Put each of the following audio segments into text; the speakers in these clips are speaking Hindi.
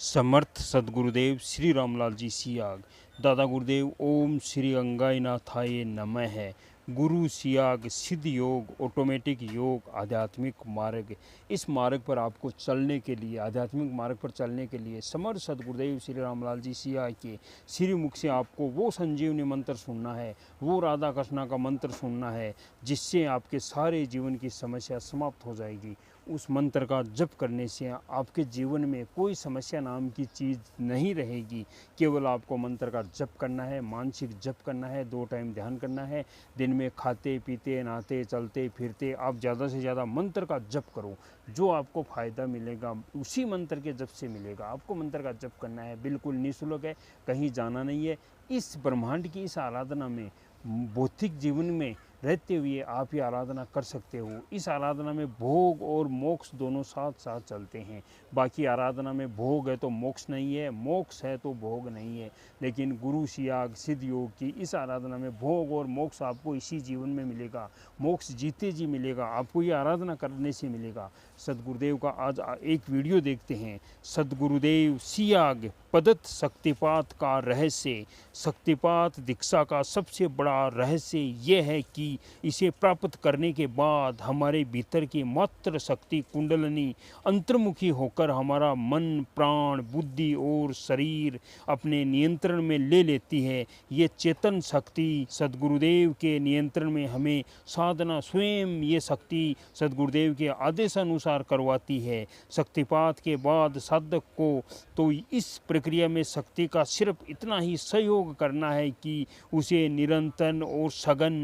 समर्थ सद्गुरुदेव श्री रामलाल जी सियाग। दादा गुरुदेव ओम श्री अंगाईनाथाय नमः है। गुरु सियाग सिद्ध योग, ऑटोमेटिक योग, आध्यात्मिक मार्ग। इस मार्ग पर आपको चलने के लिए, आध्यात्मिक मार्ग पर चलने के लिए समर्थ सद्गुरुदेव श्री रामलाल जी सियाग के श्री मुख से आपको वो संजीवनी मंत्र सुनना है, वो राधा कृष्णा का मंत्र सुनना है, जिससे आपके सारे जीवन की समस्या समाप्त हो जाएगी। उस मंत्र का जप करने से आपके जीवन में कोई समस्या नाम की चीज़ नहीं रहेगी। केवल आपको मंत्र का जप करना है, मानसिक जप करना है, 2 टाइम ध्यान करना है। दिन में खाते पीते नहाते चलते फिरते आप ज़्यादा से ज़्यादा मंत्र का जप करो। जो आपको फ़ायदा मिलेगा उसी मंत्र के जप से मिलेगा। आपको मंत्र का जप करना है, बिल्कुल निःशुल्क है, कहीं जाना नहीं है। इस ब्रह्मांड की इस आराधना में, भौतिक जीवन में रहते हुए आप ये आराधना कर सकते हो। इस आराधना में भोग और मोक्ष दोनों साथ साथ चलते हैं। बाकी आराधना में भोग है तो मोक्ष नहीं है, मोक्ष है तो भोग नहीं है। लेकिन गुरु सियाग सिद्ध योग की इस आराधना में भोग और मोक्ष आपको इसी जीवन में मिलेगा। मोक्ष जीते जी मिलेगा, आपको ये आराधना करने से मिलेगा। सदगुरुदेव का आज एक वीडियो देखते हैं। सदगुरुदेव सियाग पदत शक्तिपात का रहस्य। शक्तिपात दीक्षा का सबसे बड़ा रहस्य यह है कि इसे प्राप्त करने के बाद हमारे भीतर की मात्र शक्ति कुंडलनी अंतर्मुखी होकर हमारा मन, प्राण, बुद्धि और शरीर अपने नियंत्रण में ले लेती है। ये चेतन शक्ति सदगुरुदेव के नियंत्रण में हमें साधना स्वयं ये शक्ति सदगुरुदेव के आदेशानुसार करवाती है। शक्तिपात के बाद साधक को तो इस प्रक्रिया में शक्ति का सिर्फ इतना ही सहयोग करना है कि उसे निरंतर और सघन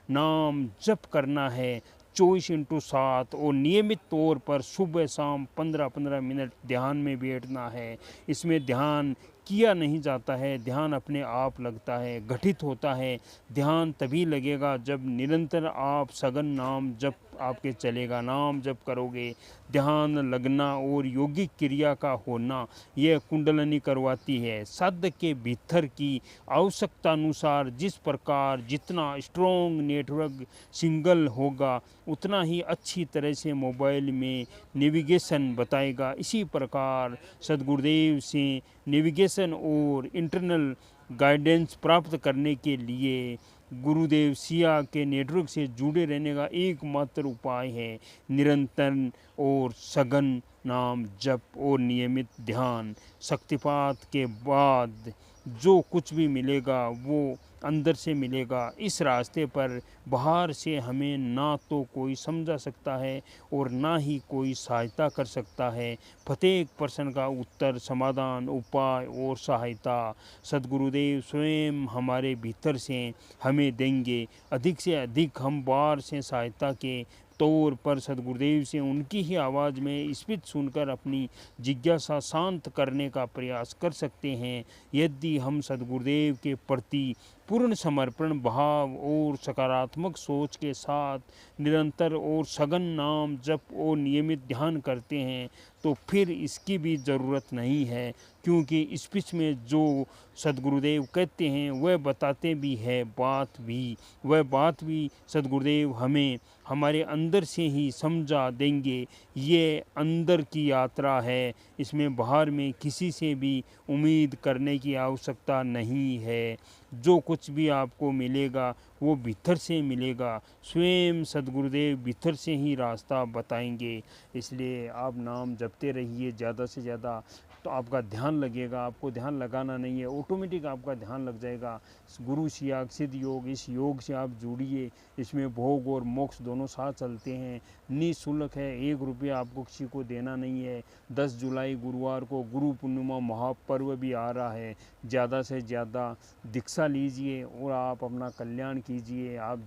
नाम जप करना है 24/7 और नियमित तौर पर सुबह शाम 15-15 मिनट ध्यान में बैठना है। इसमें ध्यान किया नहीं जाता है, ध्यान अपने आप लगता है, घटित होता है। ध्यान तभी लगेगा जब निरंतर आप सघन नाम जप आपके चलेगा। नाम जप करोगे, ध्यान लगना और योगिक क्रिया का होना यह कुंडलनी करवाती है। साधक के भीतर की आवश्यकता अनुसार जिस प्रकार जितना स्ट्रॉन्ग नेटवर्क सिंगल होगा उतना ही अच्छी तरह से मोबाइल में नेविगेशन बताएगा। इसी प्रकार सदगुरुदेव से नेविगेशन और इंटरनल गाइडेंस प्राप्त करने के लिए गुरुदेव सिया के नेटवर्क से जुड़े रहने का एकमात्र उपाय है निरंतर और सघन नाम जप और नियमित ध्यान। शक्तिपात के बाद जो कुछ भी मिलेगा वो अंदर से मिलेगा। इस रास्ते पर बाहर से हमें ना तो कोई समझा सकता है और ना ही कोई सहायता कर सकता है। प्रत्येक प्रश्न का उत्तर, समाधान, उपाय और सहायता सदगुरुदेव स्वयं हमारे भीतर से हमें देंगे। अधिक से अधिक हम बाहर से सहायता के तौर पर सदगुरुदेव से उनकी ही आवाज़ में स्पित सुनकर अपनी जिज्ञासा शांत करने का प्रयास कर सकते हैं। यदि हम सदगुरुदेव के प्रति पूर्ण समर्पण भाव और सकारात्मक सोच के साथ निरंतर और सघन नाम जप और नियमित ध्यान करते हैं तो फिर इसकी भी ज़रूरत नहीं है, क्योंकि इस बीच में जो सदगुरुदेव कहते हैं वह बताते भी है वह बात भी सदगुरुदेव हमें हमारे अंदर से ही समझा देंगे। ये अंदर की यात्रा है, इसमें बाहर में किसी से भी उम्मीद करने की आवश्यकता नहीं है। जो कुछ भी आपको मिलेगा वो भीतर से मिलेगा। स्वयं सदगुरुदेव भीतर से ही रास्ता बताएंगे। इसलिए आप नाम जपते रहिए ज़्यादा से ज़्यादा, तो आपका ध्यान लगेगा। आपको ध्यान लगाना नहीं है, ऑटोमेटिक आपका ध्यान लग जाएगा। गुरु सियाग सिद्ध योग, इस योग से आप जुड़िए। इसमें भोग और मोक्ष दोनों साथ चलते हैं। निःशुल्क है, 1 रुपया आपको किसी को देना नहीं है। 10 जुलाई गुरुवार को गुरु पूर्णिमा महापर्व भी आ रहा है। ज़्यादा से ज़्यादा दीक्षा लीजिए और आप अपना कल्याण कीजिए। आप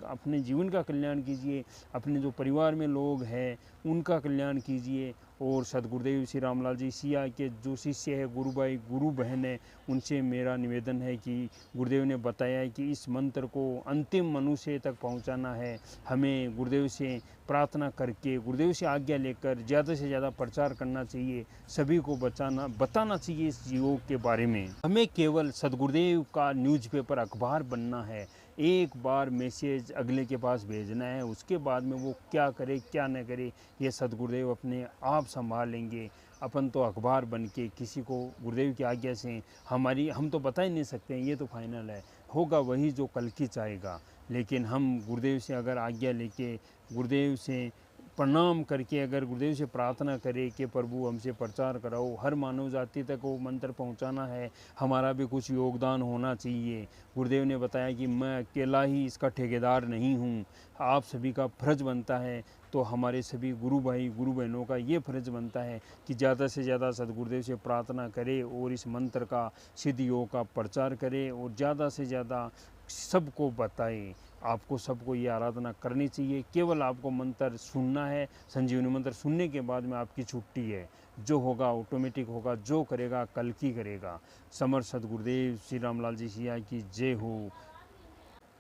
अपने जीवन का कल्याण कीजिए, अपने जो परिवार में लोग हैं उनका कल्याण कीजिए। और सदगुरुदेव श्री रामलाल जी सिया के जो शिष्य है, गुरु भाई गुरु बहन है, उनसे मेरा निवेदन है कि गुरुदेव ने बताया है कि इस मंत्र को अंतिम मनुष्य तक पहुंचाना है। हमें गुरुदेव से प्रार्थना करके, गुरुदेव से आज्ञा लेकर ज़्यादा से ज़्यादा प्रचार करना चाहिए। सभी को बताना चाहिए इस योग के बारे में। हमें केवल सदगुरुदेव का न्यूज़पेपर अखबार बनना है। एक बार मैसेज अगले के पास भेजना है, उसके बाद में वो क्या करे क्या न करे ये सदगुरुदेव अपने आप संभाल लेंगे। अपन तो अखबार बन के किसी को गुरुदेव की आज्ञा से हम तो बता ही नहीं सकते हैं, ये तो फाइनल है, होगा वही जो कल की चाहेगा। लेकिन हम गुरुदेव से अगर आज्ञा लेके, गुरुदेव से प्रणाम करके, अगर गुरुदेव से प्रार्थना करें कि प्रभु हमसे प्रचार कराओ, हर मानव जाति तक वो मंत्र पहुंचाना है, हमारा भी कुछ योगदान होना चाहिए। गुरुदेव ने बताया कि मैं अकेला ही इसका ठेकेदार नहीं हूँ, आप सभी का फर्ज बनता है। तो हमारे सभी गुरु भाई गुरु बहनों का ये फर्ज बनता है कि ज़्यादा से ज़्यादा सदगुरुदेव से प्रार्थना करें और इस मंत्र का, सिद्ध योग का प्रचार करें और ज़्यादा से ज़्यादा सबको बताएं। आपको सबको ये आराधना करनी चाहिए। केवल आपको मंत्र सुनना है, संजीवनी मंत्र सुनने के बाद में आपकी छुट्टी है। जो होगा ऑटोमेटिक होगा, जो करेगा कल की करेगा। समर्थ सदगुरुदेव श्री रामलाल जी सिया की जय हो।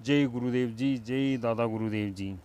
जय गुरुदेव जी, जय दादा गुरुदेव जी।